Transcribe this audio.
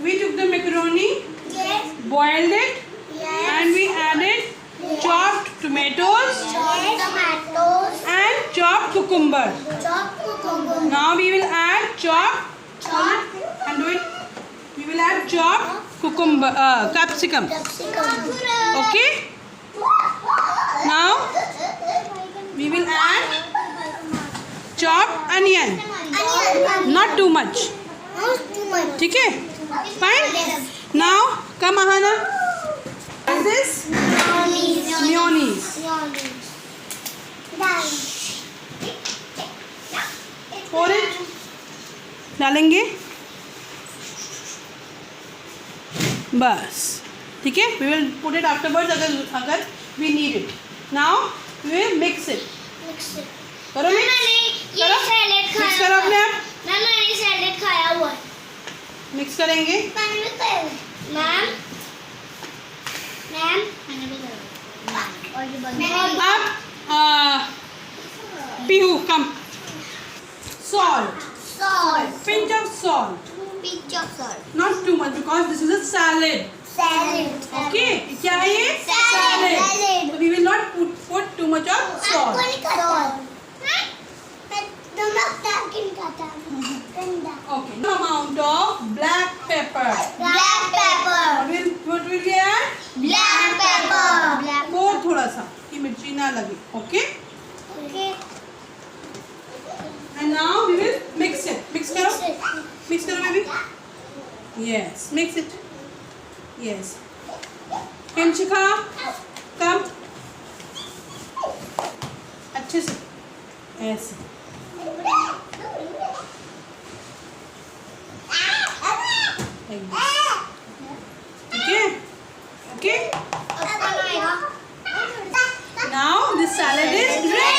We took the macaroni, Yes. boiled it, Yes. and we added chopped tomatoes Chopped tomatoes. and chopped cucumber. Chopped cucumber. Now we will add chopped Chopped and do it. We will add chopped cucumber, capsicum. capsicum. Okay. Now we will add chopped onion. Onion. Not too much. Not too much. ठीक है? Fine. Now come Ahana. What is this? Mayonnaise. Mayonnaise. Mayonnaise. Done. Pour it. डालेंगे. बस. ठीक है? We will put it afterwards अगर we need it. Now we will mix it. Mix it. करो मैंने mix. ये करो. सैलेड Mix खाया करो अपने आप. मैंने सैलेड खाया हुआ है Mix करेंगे. मैंने भी खाया मैम मैंने भी खाया और ये बंद अब Pihu come. Salt. Salt Pinch of salt. Pinch of salt Not too much because this is a salad. Salad Okay. क्या है ये? Salad. Salad. So we will not put too much of आपको salt. नहीं खाता नमक डाल के नहीं खाता गंदा Okay. No amount of black pepper. Black pepper What will we add? Black pepper और थोड़ा सा कि मिर्ची ना लगे. Okay. Okay And now we will mix it. Mix करो. Mix करो baby. Yes. Mix it. Yes. Kenchika, come. अच्छे से. ऐसे. Like this. Okay. Okay. अब बनाएगा Now this salad is ready.